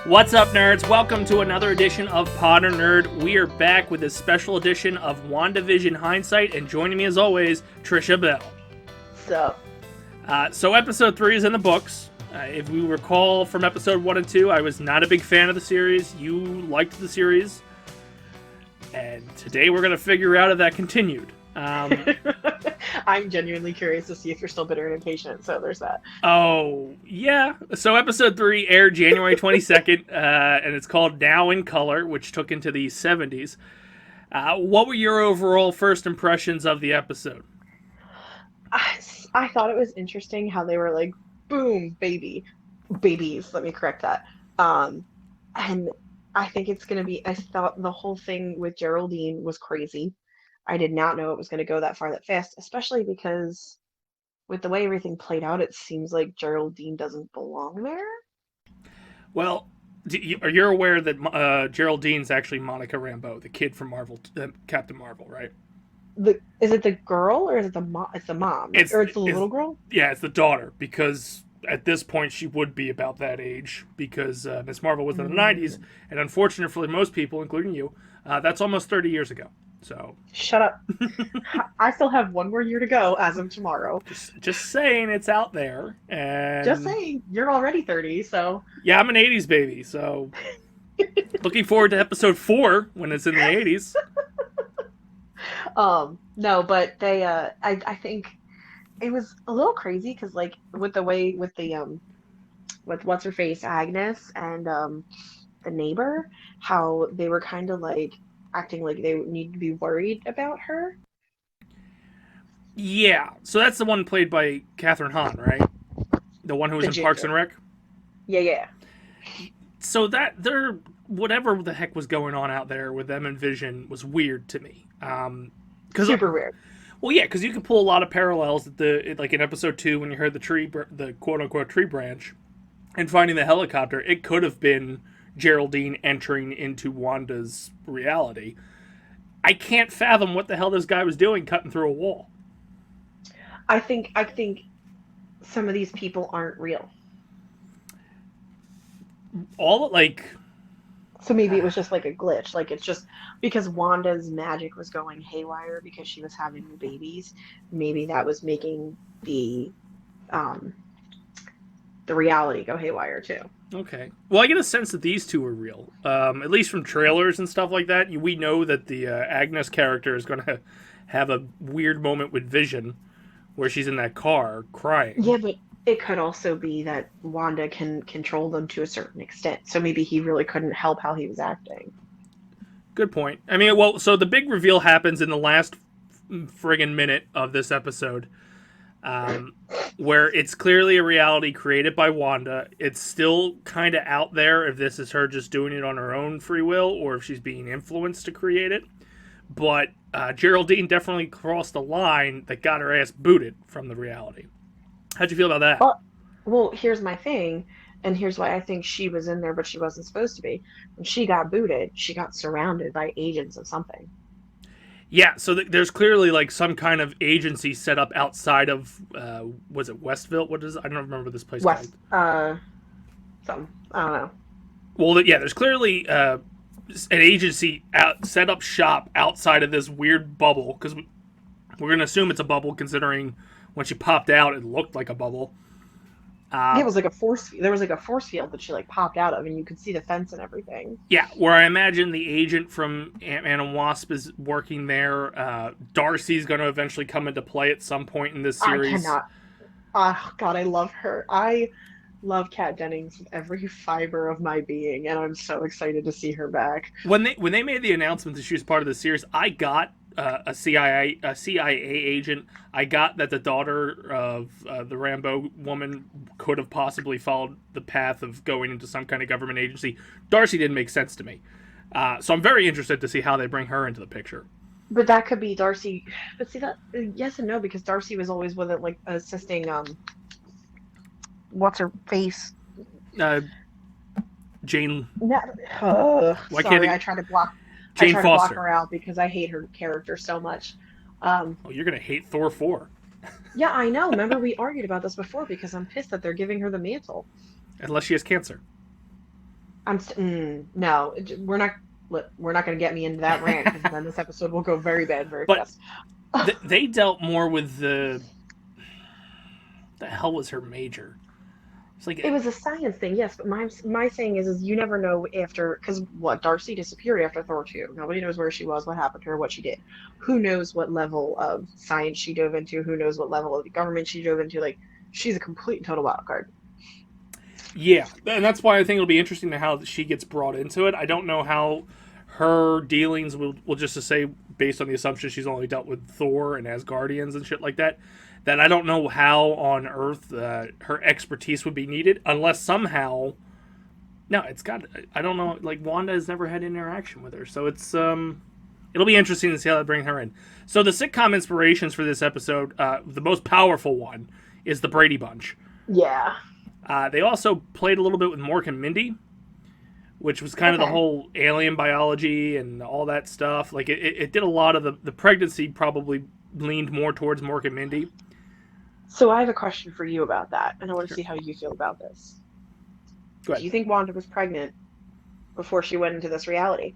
What's up, nerds? Welcome to another edition of Podern Nerd. We are back with a special edition of Wandavision Hindsight, and joining me as always, Tricia Bell. What's up? So episode 3 is in the books. If we recall from episode 1 and 2, I was not a big fan of the series. You liked the series. And today we're going to figure out if that continued. I'm genuinely curious to see if you're still bitter and impatient, so there's that. Oh, yeah. So episode 3 aired January 22nd, and it's called Now in Color, which took into the 70s. What were your overall first impressions of the episode? I thought it was interesting how they were like, boom, babies, let me correct that. And I think it's going to be, I thought the whole thing with Geraldine was crazy. I did not know it was going to go that far that fast, especially because with the way everything played out, it seems like Geraldine doesn't belong there. Well, you're aware that Geraldine's actually Monica Rambeau, the kid from Marvel, Captain Marvel, right? Is it the girl or is it the mom? It's the mom, or it's the little girl? Yeah, it's the daughter, because at this point she would be about that age, because Miss Marvel was in the 90s, and unfortunately for most people, including you, that's almost 30 years ago. So shut up. I still have one more year to go as of tomorrow. Just saying, it's out there. And just saying, you're already 30, so yeah, I'm an 80s baby, so looking forward to episode 4 when it's in the 80s. No, but they I think it was a little crazy because like with the way with the with what's her face Agnes and the neighbor, how they were kind of like acting like they need to be worried about her. Yeah, so that's the one played by Catherine Hahn, right? The one who was in Parks and Rec? Yeah. So that whatever the heck was going on out there with them and Vision was weird to me. Super weird. Well, yeah, because you can pull a lot of parallels like in episode 2 when you heard the quote-unquote tree branch and finding the helicopter. It could have been Geraldine entering into Wanda's reality. I can't fathom what the hell this guy was doing cutting through a wall. I think some of these people aren't real. So maybe it was just like a glitch. Like it's just because Wanda's magic was going haywire because she was having babies. Maybe that was making the reality go haywire too. Okay. Well, I get a sense that these two are real. At least from trailers and stuff like that. We know that the Agnes character is going to have a weird moment with Vision where she's in that car crying. Yeah, but it could also be that Wanda can control them to a certain extent. So maybe he really couldn't help how he was acting. Good point. I mean, well, so the big reveal happens in the last friggin' minute of this episode. Where it's clearly a reality created by Wanda. It's still kind of out there if this is her just doing it on her own free will or if she's being influenced to create it. But Geraldine definitely crossed the line that got her ass booted from the reality. How'd you feel about that? Well, here's my thing, and here's why I think she was in there, but she wasn't supposed to be. When she got booted, she got surrounded by agents of something. Yeah, so there's clearly like some kind of agency set up outside of, was it Westville? What is it? I don't remember this place called. Something. I don't know. Well, yeah, there's clearly an agency set up shop outside of this weird bubble, because we're going to assume it's a bubble considering when she popped out, it looked like a bubble. It was like a force. There was like a force field that she like popped out of, and you could see the fence and everything. Yeah, where I imagine the agent from Ant-Man and Wasp is working there. Darcy's going to eventually come into play at some point in this series. I cannot. Oh God, I love her. I love Kat Dennings with every fiber of my being, and I'm so excited to see her back. When they made the announcement that she was part of the series, I got a CIA agent. I got that the daughter of the Rambeau woman could have possibly followed the path of going into some kind of government agency. Darcy didn't make sense to me. So I'm very interested to see how they bring her into the picture. But that could be Darcy. But see that yes and no, because Darcy was always with it, like assisting. What's her face? Jane. Sorry, I try to block. Jane I try Foster. to block her out because I hate her character so much. You're gonna hate Thor 4. Yeah, I know. Remember we argued about this before because I'm pissed that they're giving her the mantle. Unless she has cancer. No, we're not going to get me into that rant because then this episode will go very bad very But fast. they dealt more with the hell was her major? It's like It was a science thing, yes, but my thing is you never know after because what Darcy disappeared after Thor 2. Nobody knows where she was, what happened to her, what she did. Who knows what level of science she dove into? Who knows what level of the government she dove into? Like she's a complete and total wild card. yeah, and that's why I think it'll be interesting to how she gets brought into it. I don't know how her dealings will just to say based on the assumption she's only dealt with Thor and Asgardians and shit like that. That I don't know how on Earth her expertise would be needed unless somehow. No, it's got. I don't know. Like Wanda has never had interaction with her, so it's it'll be interesting to see how they bring her in. So the sitcom inspirations for this episode, the most powerful one is the Brady Bunch. Yeah. They also played a little bit with Mork and Mindy, which was kind of the whole alien biology and all that stuff. Like it did a lot of the pregnancy probably leaned more towards Mork and Mindy. So I have a question for you about that, and I want to see how you feel about this. Go Do ahead. you think Wanda was pregnant before she went into this reality?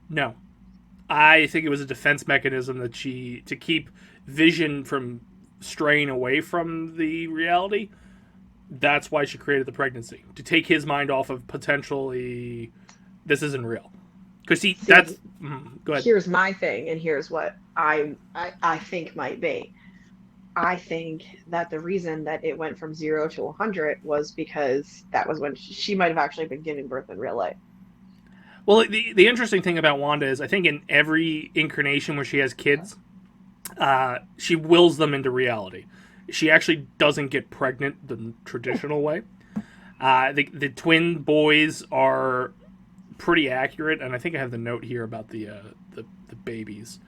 No, I think it was a defense mechanism that to keep Vision from straying away from the reality. That's why she created the pregnancy, to take his mind off of potentially this isn't real. Because that's go ahead. Here's my thing, and here's what I think might be. I think that the reason that it went from 0 to 100 was because that was when she might have actually been giving birth in real life. Well, the interesting thing about Wanda is I think in every incarnation where she has kids, she wills them into reality. She actually doesn't get pregnant the traditional way. The twin boys are pretty accurate, and I think I have the note here about the babies.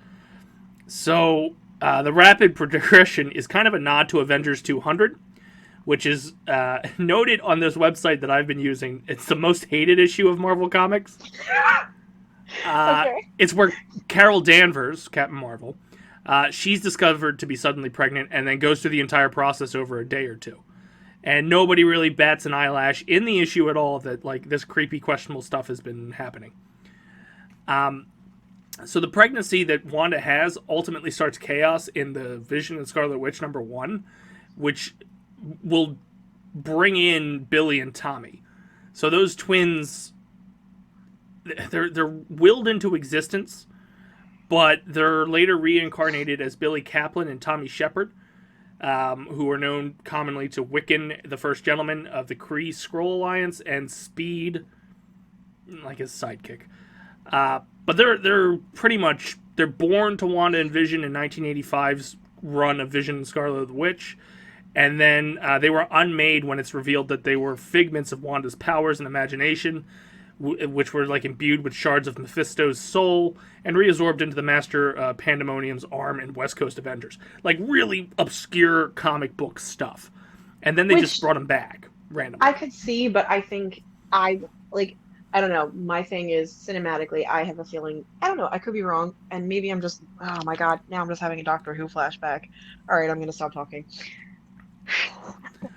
So the rapid progression is kind of a nod to Avengers 200, which is noted on this website that I've been using. It's the most hated issue of Marvel Comics. Okay. It's where Carol Danvers, Captain Marvel, she's discovered to be suddenly pregnant and then goes through the entire process over a day or two. And nobody really bats an eyelash in the issue at all that like this creepy, questionable stuff has been happening. So the pregnancy that Wanda has ultimately starts chaos in the Vision and Scarlet Witch #1, which will bring in Billy and Tommy. So those twins, they're willed into existence, but they're later reincarnated as Billy Kaplan and Tommy Shepard, who are known commonly to Wiccan, the First Gentleman of the Kree Skrull Alliance, and Speed, like his sidekick. But they're pretty much they're born to Wanda and Vision in 1985's run of Vision and Scarlet Witch, and then they were unmade when it's revealed that they were figments of Wanda's powers and imagination, which were like imbued with shards of Mephisto's soul and reabsorbed into the Master Pandemonium's arm in West Coast Avengers. Like really obscure comic book stuff, and then they just brought them back randomly. I could see, but I think I don't know. My thing is cinematically, I have a feeling, I don't know, I could be wrong. And maybe I'm just, oh my God, now I'm just having a Doctor Who flashback. All right, I'm going to stop talking.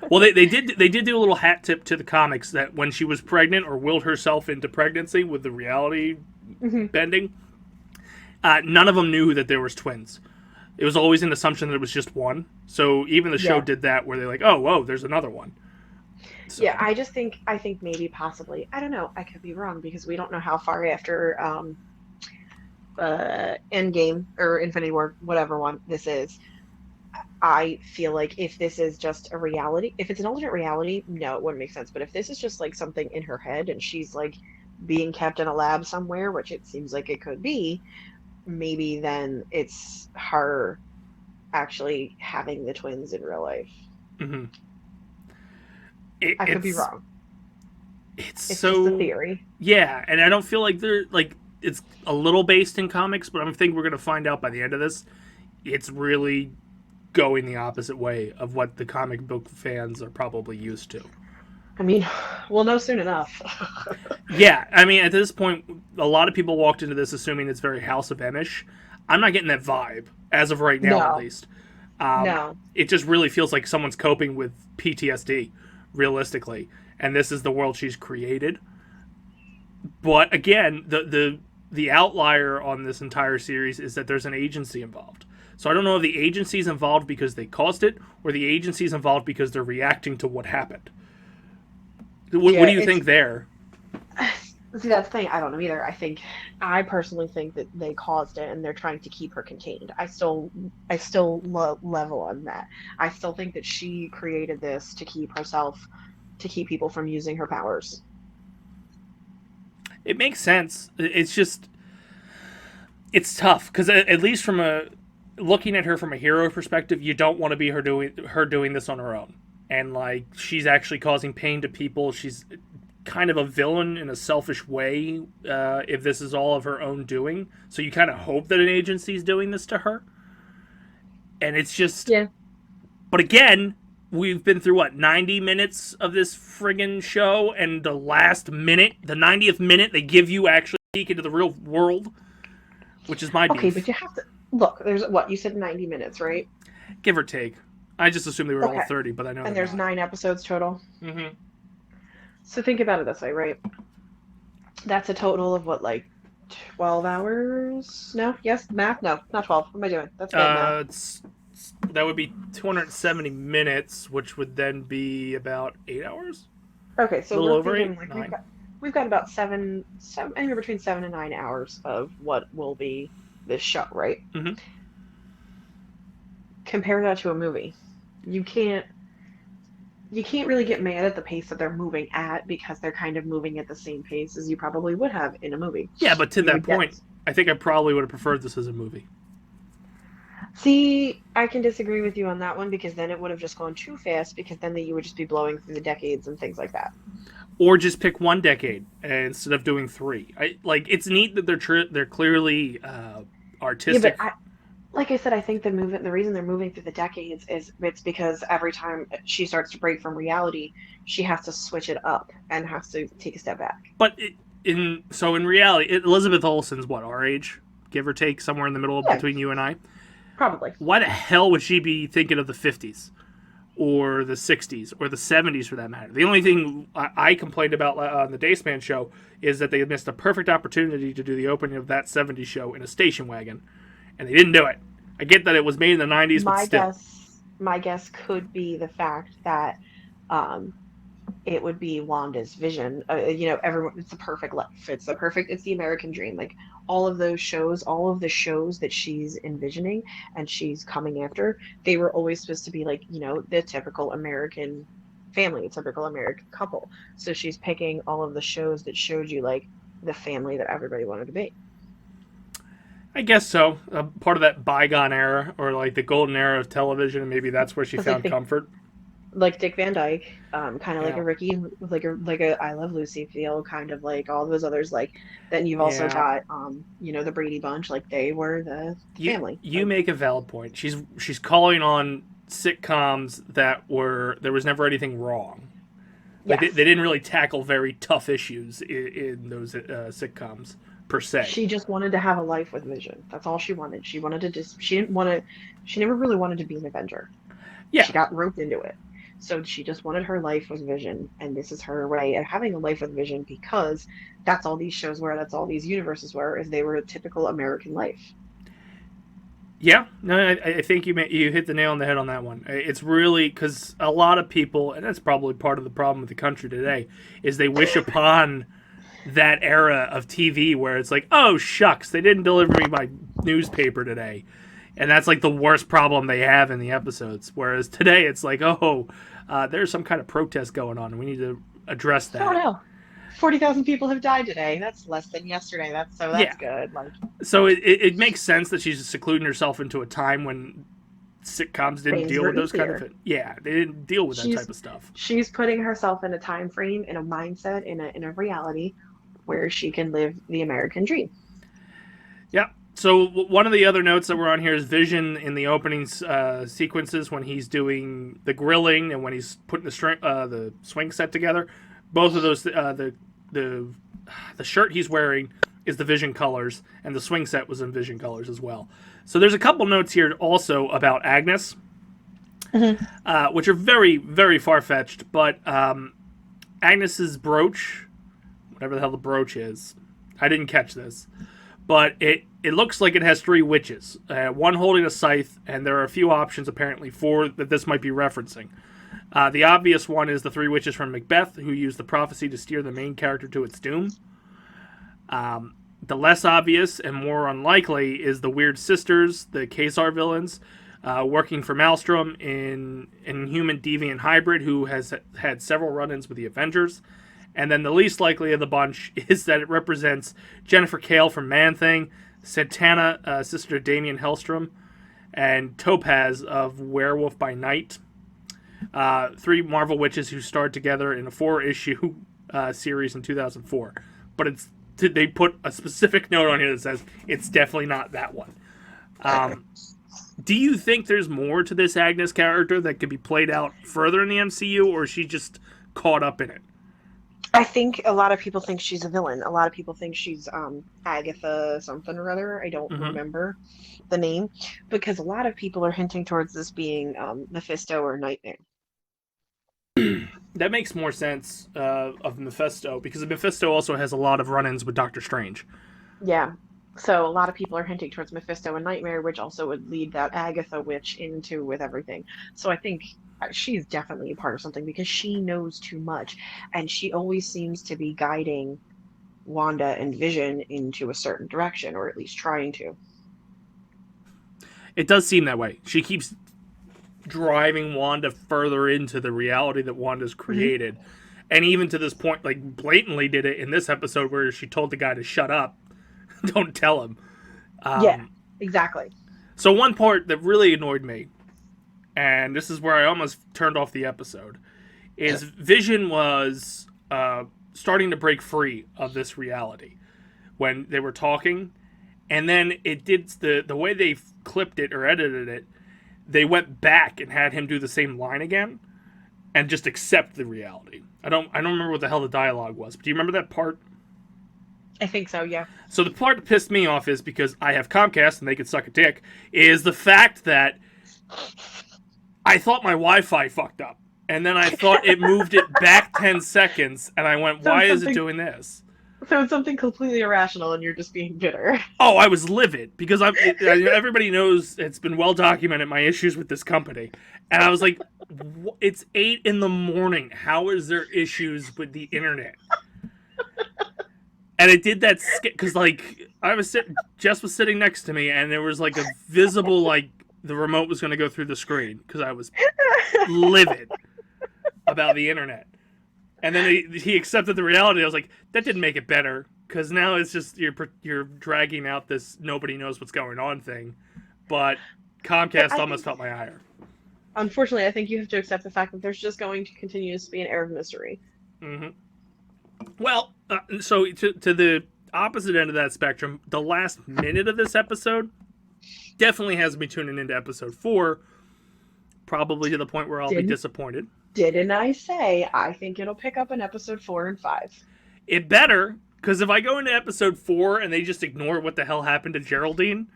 Well, they did do a little hat tip to the comics that when she was pregnant or willed herself into pregnancy with the reality bending, none of them knew that there was twins. It was always an assumption that it was just one. So even the show did that where they're like, oh, whoa, there's another one. So. Yeah, I think maybe possibly, I don't know, I could be wrong because we don't know how far after Endgame or Infinity War, whatever one this is. I feel like if this is just a reality, if it's an alternate reality, no, it wouldn't make sense. But if this is just like something in her head and she's like being kept in a lab somewhere, which it seems like it could be, maybe then it's her actually having the twins in real life. Mm-hmm. I could be wrong. It's so just a theory. Yeah, and I don't feel like they're like it's a little based in comics, but I think we're gonna find out by the end of this. It's really going the opposite way of what the comic book fans are probably used to. I mean, we'll know soon enough. Yeah, I mean, at this point, a lot of people walked into this assuming it's very House of M-ish. I'm not getting that vibe, as of right now, at least. No. It just really feels like someone's coping with PTSD, realistically. And this is the world she's created. But again, the outlier on this entire series is that there's an agency involved. So I don't know if the agency's involved because they caused it, or the agency's involved because they're reacting to what happened. What do you think there? See, that's the thing. I don't know either. I personally think that they caused it and they're trying to keep her contained. I still level on that. I still think that she created this to keep people from using her powers. It makes sense. It's just, it's tough because at least from looking at her from a hero perspective, you don't want to be her doing this on her own. And like, she's actually causing pain to people. She's kind of a villain in a selfish way if this is all of her own doing. So you kind of hope that an agency's doing this to her. And it's just... Yeah. But again, we've been through, 90 minutes of this friggin' show, and the last minute, the 90th minute, they give you actually a peek into the real world, which is my beef. Okay, but you have to... Look, there's, you said 90 minutes, right? Give or take. I just assumed they were all 30, but I know. And there's 9 episodes total? Mm-hmm. So think about it this way, right? That's a total of 12 hours? No? Yes? Math? No, not 12. What am I doing? That's bad math. That would be 270 minutes, which would then be about 8 hours? Okay, so a little we're over thinking, 8, 9. We've got about anywhere between 7 and 9 hours of what will be this show, right? Mm-hmm. Compare that to a movie. You can't really get mad at the pace that they're moving at because they're kind of moving at the same pace as you probably would have in a movie. Yeah, but to that point, I think I probably would have preferred this as a movie. See, I can disagree with you on that one because then it would have just gone too fast because then you would just be blowing through the decades and things like that. Or just pick one decade instead of doing 3. It's neat that they're clearly artistic. Yeah, but like I said, I think the reason they're moving through the decades is it's because every time she starts to break from reality, she has to switch it up and has to take a step back. But in reality, Elizabeth Olsen's what, our age, give or take, somewhere in the middle between you and I. Probably. Why the hell would she be thinking of the 50s or the 60s or the 70s for that matter? The only thing I complained about on the Dace Man show is that they missed a perfect opportunity to do the opening of that 70s show in a station wagon. And they didn't do it. I get that it was made in the 90s, but still. My guess could be the fact that it would be Wanda's vision. Everyone, it's the American dream. Like all of the shows that she's envisioning and she's coming after, they were always supposed to be the typical American family, typical American couple. So she's picking all of the shows that showed you the family that everybody wanted to be. I guess so. Part of that bygone era, or the golden era of television, and maybe that's where she found comfort. Like Dick Van Dyke, kind of like a Ricky, like a I Love Lucy feel, kind of like all those others. Then you've also got, the Brady Bunch. They were the family. You make a valid point. She's calling on sitcoms there was never anything wrong. Yes. They didn't really tackle very tough issues in those sitcoms. Per se. She just wanted to have a life with Vision. That's all she wanted. She never really wanted to be an Avenger. Yeah. She got roped into it. So she just wanted her life with Vision, and this is her way of having a life with Vision because that's all these shows were, that's all these universes were, is they were a typical American life. Yeah, no, I think you hit the nail on the head on that one. It's really because a lot of people, and that's probably part of the problem with the country today, is they wish upon that era of TV where it's like, oh shucks, they didn't deliver me my newspaper today, and that's the worst problem they have in the episodes. Whereas today it's there's some kind of protest going on, and we need to address that. Oh no, 40,000 people have died today. That's less than yesterday. That's good. So it makes sense that she's secluding herself into a time when sitcoms didn't deal with those kind of things. Yeah, they didn't deal with that type of stuff. She's putting herself in a time frame, in a mindset, in a reality where she can live the American dream. Yeah. So one of the other notes that were on here is Vision in the opening sequences when he's doing the grilling and when he's putting the swing set together. Both of those, the shirt he's wearing is the Vision colors, and the swing set was in Vision colors as well. So there's a couple notes here also about Agnes, which are very, very far-fetched. But Agnes's brooch, whatever the hell the brooch is. I didn't catch this. But it looks like it has 3 witches, one holding a scythe, and there are a few options apparently for that this might be referencing. The obvious one is the 3 witches from Macbeth, who used the prophecy to steer the main character to its doom. The less obvious and more unlikely is the Weird Sisters, the Quasar villains, working for Maelstrom in Human Deviant Hybrid, who has had several run-ins with the Avengers. And then the least likely of the bunch is that it represents Jennifer Kale from Man-Thing, Santana, sister to Damien Hellstrom, and Topaz of Werewolf by Night. 3 Marvel witches who starred together in a 4-issue series in 2004. But they put a specific note on here that says it's definitely not that one. Do you think there's more to this Agnes character that could be played out further in the MCU, or is she just caught up in it? I think a lot of people think she's a villain. A lot of people think she's Agatha something or other. I don't remember the name, because a lot of people are hinting towards this being Mephisto or Nightmare. That makes more sense of Mephisto, because Mephisto also has a lot of run-ins with Doctor Strange. Yeah. So a lot of people are hinting towards Mephisto and Nightmare, which also would lead that Agatha witch into with everything. So I think she's definitely a part of something, because she knows too much, and she always seems to be guiding Wanda and Vision into a certain direction, or at least trying to. It does seem that way. She keeps driving Wanda further into the reality that Wanda's created. And even to this point, like, blatantly did it in this episode where she told the guy to shut up. Don't tell him. Yeah, exactly. So one part that really annoyed me, and this is where I almost turned off the episode, is Vision was starting to break free of this reality when they were talking, and then it did the way they clipped it or edited it, they went back and had him do the same line again and just accept the reality. I don't remember what the hell the dialogue was, but do you remember that part? I think so, yeah. So the part that pissed me off is, because I have Comcast and they could suck a dick, is the fact that I thought my Wi-Fi fucked up. And then I thought it moved it back 10 seconds, and I went, why is it doing this? So it's something completely irrational, and you're just being bitter. Oh, I was livid, because everybody knows, it's been well documented, my issues with this company. And I was like, it's 8 a.m. How is there issues with the internet? And it did that because, like, Jess was sitting next to me, and there was like a visible, like, the remote was going to go through the screen, because I was livid about the internet. And then he accepted the reality. I was like, that didn't make it better, because now it's just you're dragging out this nobody knows what's going on thing. But Comcast almost felt my ire. Unfortunately, I think you have to accept the fact that there's just going to continue to be an air of mystery. Mm-hmm. Well, so to the opposite end of that spectrum, the last minute of this episode definitely has me tuning into episode 4, probably to the point where I'll be disappointed. Didn't I say I think it'll pick up in episode 4 and 5? It better, because if I go into episode 4 and they just ignore what the hell happened to Geraldine,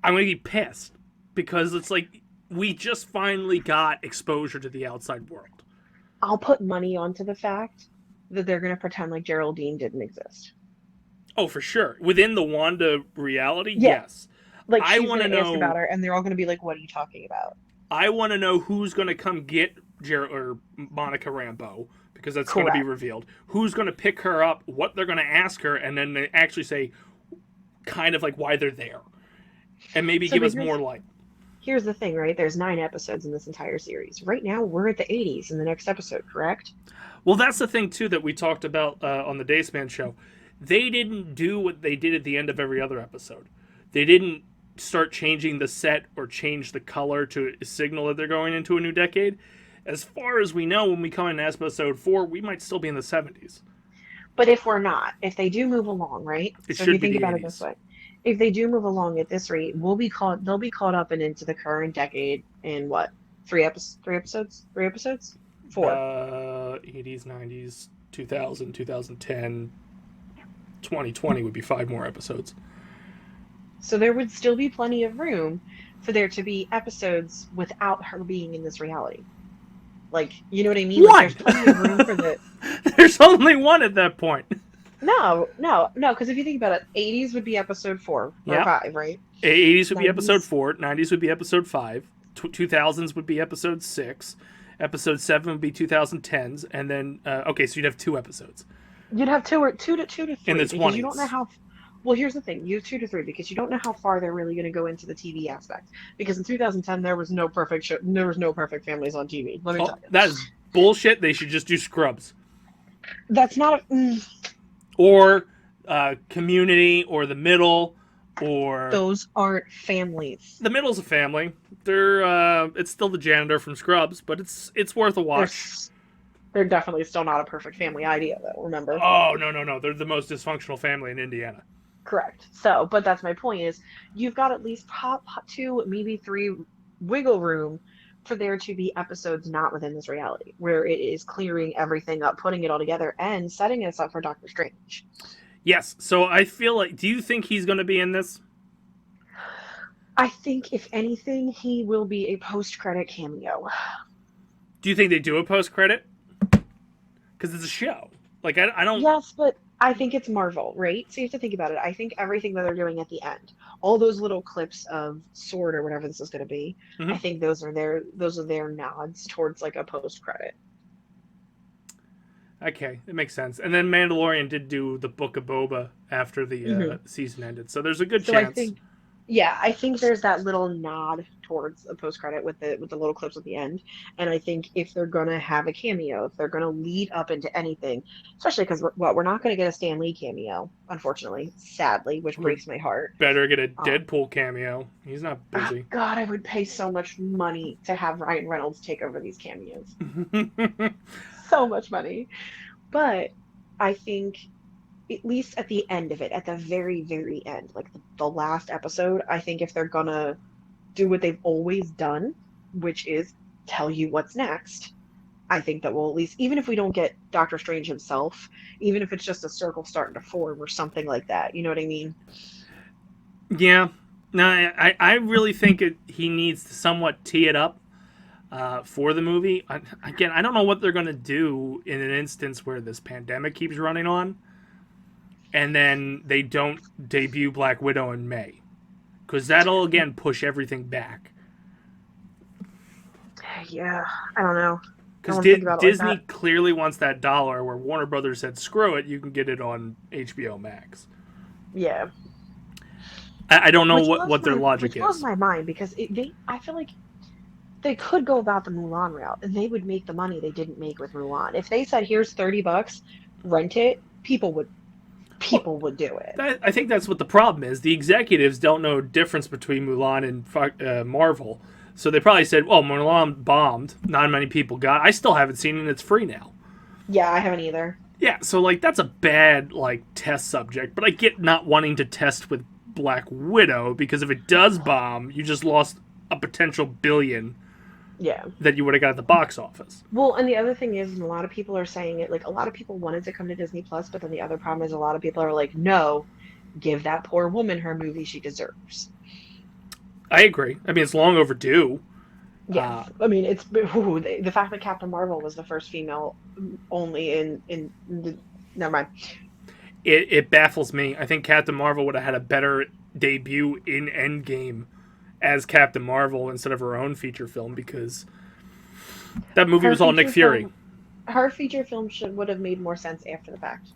I'm going to be pissed, because it's like we just finally got exposure to the outside world. I'll put money onto the fact that they're going to pretend like Geraldine didn't exist. Oh, for sure. Within the Wanda reality, yeah. Yes. Like, she's going to ask about her, and they're all going to be like, what are you talking about? I want to know who's going to come get or Monica Rambeau, because that's going to be revealed. Who's going to pick her up, what they're going to ask her, and then they actually say kind of like why they're there. And maybe give us more light. Here's the thing, right? There's 9 episodes in this entire series. Right now, we're at the 80s in the next episode, correct? Well, that's the thing, too, that we talked about on the Dace Man show. They didn't do what they did at the end of every other episode. They didn't start changing the set or change the color to signal that they're going into a new decade. As far as we know, when we come in episode 4, we might still be in the 70s. But if we're not, if they do move along, right? So if you think about it this way, if they do move along at this rate, they'll be caught up and into the current decade in what? 3 episodes? 4. 80s, 90s, 2000, 2010, 2020 would be 5 more episodes. So there would still be plenty of room for there to be episodes without her being in this reality. Like, you know what I mean? What? Like, there's plenty of room for the... There's only one at that point. No, no, no, because if you think about it, 80s would be episode 4 or Yeah. 5, right? 80s would be episode 90s. 4, 90s would be episode 5, 2000s would be episode 6, episode 7 would be 2010s, and then, okay, so you'd have 2 episodes. You'd have two to three In the because you don't know 20s. how. Well, here's the thing: you have 2 to 3 because you don't know how far they're really going to go into the TV aspect. Because in 2010, there was no perfect show, there was no perfect families on TV. Let me Oh, tell you. that is bullshit. They should just do Scrubs. That's not a. Or Community, or The Middle, or... Those aren't families. The Middle's a family. They're it's still the janitor from Scrubs, but it's worth a watch. They're definitely still not a perfect family idea, though. Remember? Oh, no. They're the most dysfunctional family in Indiana. Correct. So, but that's my point is you've got at least 2, maybe 3 wiggle room for there to be episodes not within this reality, where it is clearing everything up, putting it all together, and setting us up for Doctor Strange. Yes. So I feel like... Do you think he's going to be in this? I think, if anything, he will be a post-credit cameo. Do you think they do a post-credit? Because it's a show. Like, I don't... Yes, but I think it's Marvel, right? So you have to think about it. I think everything that they're doing at the end, all those little clips of Sword or whatever this is going to be, I think those are their nods towards like a post-credit. Okay, it makes sense. And then Mandalorian did do the Book of Boba after the season ended, so there's a good chance. I think there's that little nod towards a post-credit with the little clips at the end. And I think if they're gonna have a cameo, if they're gonna lead up into anything, especially because we're not gonna get a Stan Lee cameo, unfortunately, sadly, which breaks my heart. Better get a Deadpool cameo. He's not busy. Oh, God, I would pay so much money to have Ryan Reynolds take over these cameos. So much money. But I think, at least at the end of it, at the very, very end, like the last episode, I think if they're gonna do what they've always done, which is tell you what's next, I think that we'll at least, even if we don't get Doctor Strange himself, even if it's just a circle starting to form or something like that, you know what I mean? Yeah. No, I really think he needs to somewhat tee it up for the movie. Again, I don't know what they're going to do in an instance where this pandemic keeps running on, and then they don't debut Black Widow in May. Because that'll, again, push everything back. Yeah, I don't know. Because Disney clearly wants that dollar, where Warner Brothers said, screw it, you can get it on HBO Max. Yeah. I don't know what their logic is. Which blows my mind, because I feel like they could go about the Mulan route, and they would make the money they didn't make with Mulan. If they said, here's $30, rent it, people would do it. I think that's what the problem is. The executives don't know the difference between Mulan and Marvel. So they probably said, well, Mulan bombed. Not many people got it. I still haven't seen it, and it's free now. Yeah, I haven't either. Yeah, so like that's a bad test subject. But I get not wanting to test with Black Widow, because if it does bomb, you just lost a potential billion. Yeah. That you would have got at the box office. Well, and the other thing is, and a lot of people are saying it, like a lot of people wanted to come to Disney Plus, but then the other problem is a lot of people are like, no, give that poor woman her movie she deserves. I agree. I mean, it's long overdue. Yeah. I mean, it's the fact that Captain Marvel was the first female only in never mind. It baffles me. I think Captain Marvel would have had a better debut in Endgame as Captain Marvel instead of her own feature film, because that movie was all Nick Fury. Her feature film would have made more sense after the fact.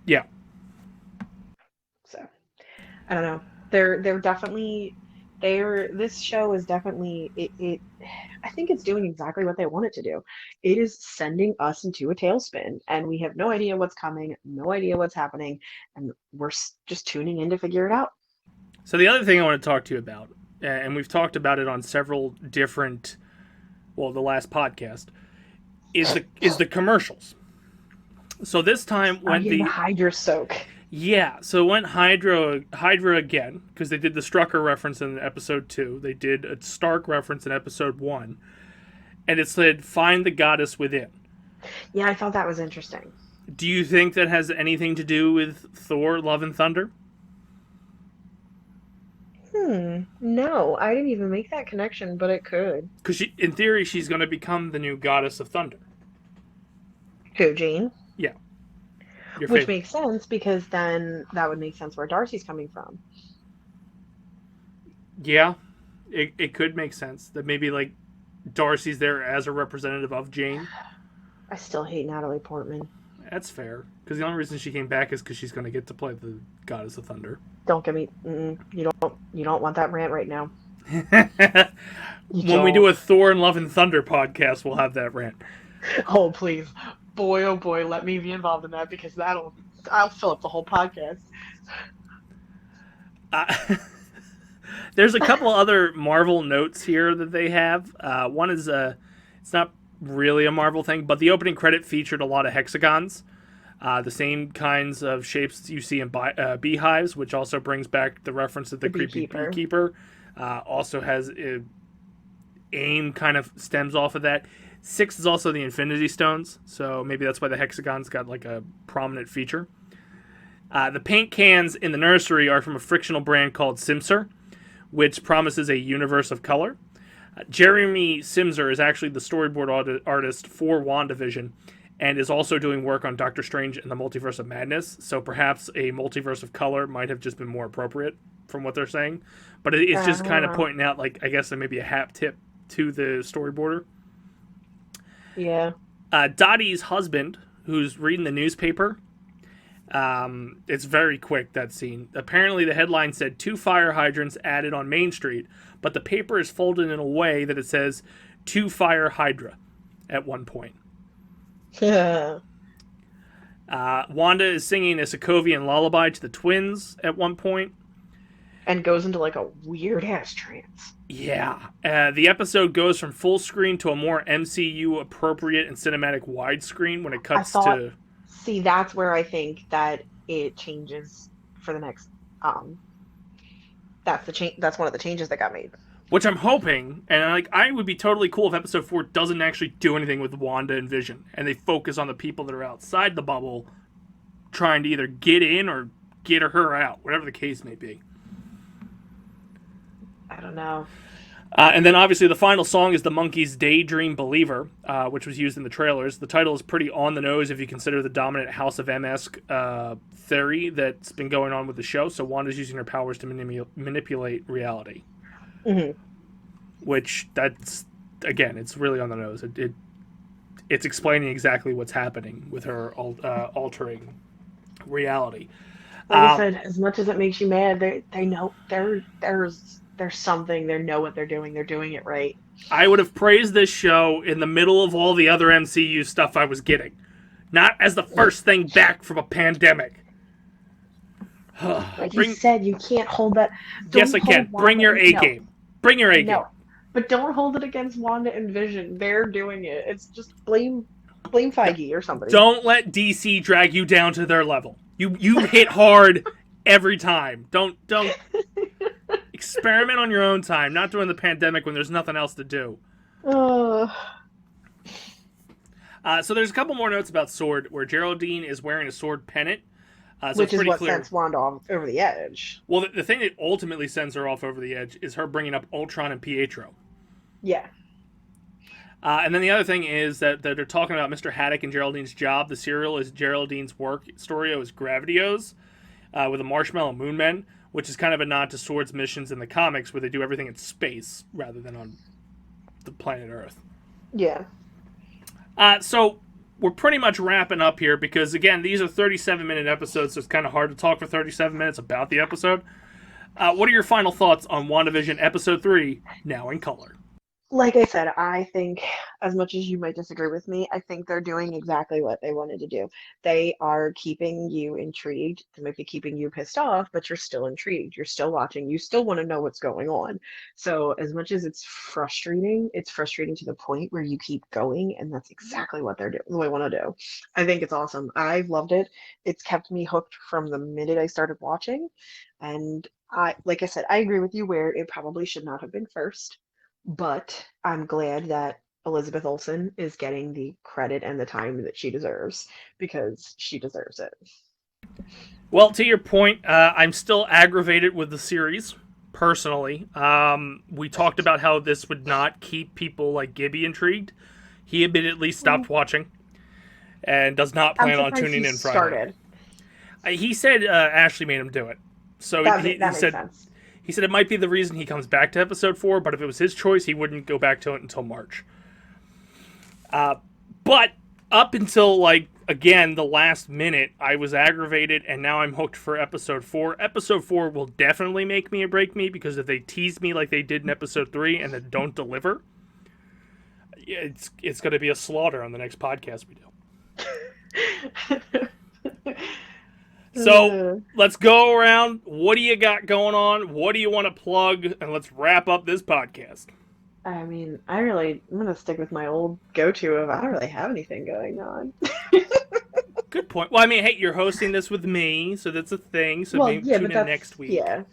Yeah. So, I don't know. This show is definitely it. I think it's doing exactly what they want it to do. It is sending us into a tailspin, and we have no idea what's coming, no idea what's happening, and we're just tuning in to figure it out. So the other thing I want to talk to you about, and we've talked about it on several different, the last podcast, is the commercials. So this time went the Hydra soak. Yeah, so it went Hydra again, because they did the Strucker reference in episode 2. They did a Stark reference in episode 1. And it said, find the goddess within. Yeah, I thought that was interesting. Do you think that has anything to do with Thor, Love and Thunder? No, I didn't even make that connection, but it could. Because in theory, she's going to become the new goddess of thunder. Who, Jean? Yeah. Which makes sense because then that would make sense where Darcy's coming from. Yeah, it could make sense that maybe like Darcy's there as a representative of Jane. I still hate Natalie Portman. That's fair, because the only reason she came back is because she's going to get to play the Goddess of Thunder. Don't get me. You don't want that rant right now. When we do a Thor and Love and Thunder podcast, we'll have that rant. Oh please, boy, oh boy, let me be involved in that because I'll fill up the whole podcast. There's a couple other Marvel notes here that they have. One is it's not really a Marvel thing, but the opening credit featured a lot of hexagons, the same kinds of shapes you see in beehives, which also brings back the reference to the creepy beekeeper. Also has AIM kind of stems off of that. 6 is also the Infinity Stones, so maybe that's why the hexagons got like a prominent feature. The paint cans in the nursery are from a frictional brand called Simser, which promises a universe of color. Jeremy Simser is actually the storyboard artist for WandaVision and is also doing work on Doctor Strange and the Multiverse of Madness, so perhaps a multiverse of color might have just been more appropriate from what they're saying. But it's just kind of pointing out, like, I guess there may be a hat tip to the storyboarder. Yeah. Dottie's husband, who's reading the newspaper, it's very quick, that scene. Apparently the headline said 2 fire hydrants added on Main Street, but the paper is folded in a way that it says 2 fire hydra at one point. Wanda is singing a Sokovian lullaby to the twins at one point. And goes into like a weird ass trance. Yeah. The episode goes from full screen to a more MCU appropriate and cinematic widescreen when it cuts to... See, that's where I think that it changes for the next. That's the change. That's one of the changes that got made. Which I'm hoping, and I would be totally cool if Episode 4 doesn't actually do anything with Wanda and Vision, and they focus on the people that are outside the bubble, trying to either get in or get her out, whatever the case may be. I don't know. And then obviously the final song is the Monkees' Daydream Believer, which was used in the trailers. The title is pretty on the nose if you consider the dominant House of M-esque theory that's been going on with the show. So Wanda's using her powers to manipulate reality. Mm-hmm. Which, that's, again, it's really on the nose. It's explaining exactly what's happening with her altering reality. Like I said, as much as it makes you mad, they know there's something. They know what they're doing. They're doing it right. I would have praised this show in the middle of all the other MCU stuff I was getting, not as the first thing back from a pandemic. Like you said, you can't hold that. Yes, I can. Bring your A game. Bring your A game. No, but don't hold it against Wanda and Vision. They're doing it. It's just blame Feige or somebody. Don't let DC drag you down to their level. You hit hard every time. Don't experiment on your own time, not during the pandemic when there's nothing else to do. So there's a couple more notes about Sword, where Geraldine is wearing a sword pennant. So which is what sends Wanda over the edge. Well, the thing that ultimately sends her off over the edge is her bringing up Ultron and Pietro. Yeah. And then the other thing is that they're talking about Mr. Haddock and Geraldine's job. The serial is Geraldine's work. Storio is Gravitios, with the Marshmallow Moon Men, which is kind of a nod to Sword's missions in the comics, where they do everything in space rather than on the planet Earth. Yeah. So we're pretty much wrapping up here because, again, these are 37-minute episodes, so it's kind of hard to talk for 37 minutes about the episode. What are your final thoughts on WandaVision Episode 3, now in color? Like I said, I think, as much as you might disagree with me, I think they're doing exactly what they wanted to do. They are keeping you intrigued. They might be keeping you pissed off, but you're still intrigued. You're still watching. You still want to know what's going on. So as much as it's frustrating to the point where you keep going, and that's exactly what they're doing. What I want to do. I think it's awesome. I've loved it. It's kept me hooked from the minute I started watching. And like I said, I agree with you where it probably should not have been first. But I'm glad that Elizabeth Olsen is getting the credit and the time that she deserves, because she deserves it. Well, to your point, I'm still aggravated with the series, personally. We talked about how this would not keep people like Gibby intrigued. He admittedly stopped watching. and does not I'm plan on surprised tuning he in Friday. started. He said Ashley made him do it. So That he makes said sense. he said it might be the reason he comes back to episode 4, but if it was his choice, he wouldn't go back to it until March. But up until, like, again, the last minute, I was aggravated, and now I'm hooked for episode 4. Episode 4 will definitely make me or break me, because if they tease me like they did in episode 3 and then don't deliver, it's going to be a slaughter on the next podcast we do. So, let's go around. What do you got going on? What do you want to plug? And let's wrap up this podcast. I mean, I'm going to stick with my old go-to of I don't really have anything going on. Good point. Well, I mean, hey, you're hosting this with me, so that's a thing. So maybe tune in next week. Yeah.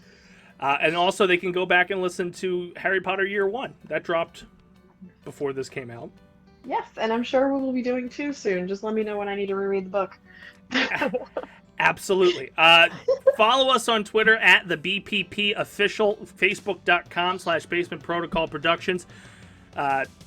And also, they can go back and listen to Harry Potter Year 1. That dropped before this came out. Yes, and I'm sure we will be doing 2 soon. Just let me know when I need to reread the book. Absolutely. Follow us on Twitter at the BPP Official, Facebook.com/Basement Protocol Productions,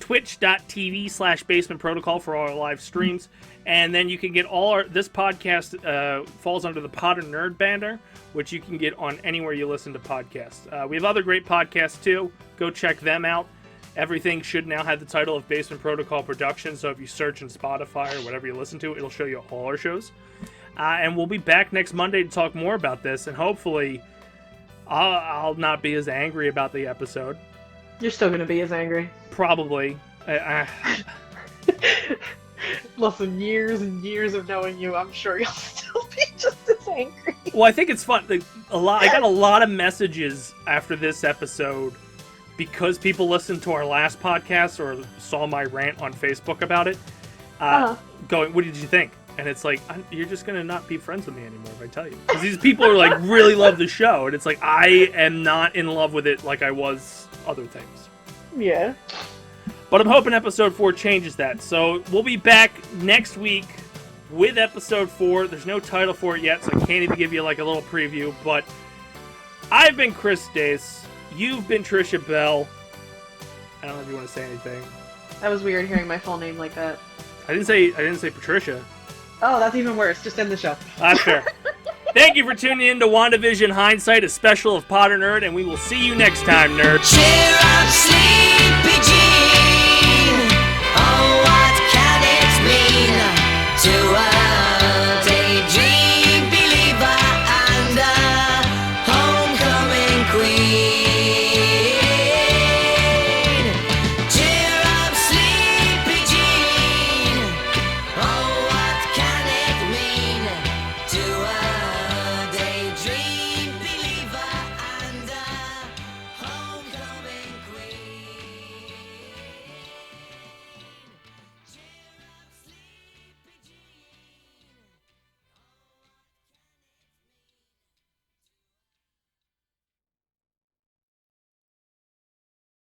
Twitch.tv/Basement Protocol for all our live streams. And then you can get this podcast falls under the Podern Nerd banner, which you can get on anywhere you listen to podcasts. We have other great podcasts too. Go check them out. Everything should now have the title of Basement Protocol Productions, so if you search in Spotify or whatever you listen to, it'll show you all our shows. And we'll be back next Monday to talk more about this, and hopefully I'll not be as angry about the episode. You're still going to be as angry. Probably. Listen, years and years of knowing you, I'm sure you'll still be just as angry. Well, I think it's fun. I got a lot of messages after this episode because people listened to our last podcast or saw my rant on Facebook about it, going, what did you think? And it's like, you're just going to not be friends with me anymore if I tell you. Because these people are like, really love the show. And it's like, I am not in love with it like I was other things. Yeah. But I'm hoping episode 4 changes that. So we'll be back next week with episode 4. There's no title for it yet, so I can't even give you like a little preview. But I've been Chris Dace. You've been Tricia Bell. I don't know if you want to say anything. That was weird hearing my full name like that. I didn't say Patricia. Oh, that's even worse. Just end the show. That's fair. Thank you for tuning in to Wandavision Hindsight, a special of Podern Nerd, and we will see you next time, nerds.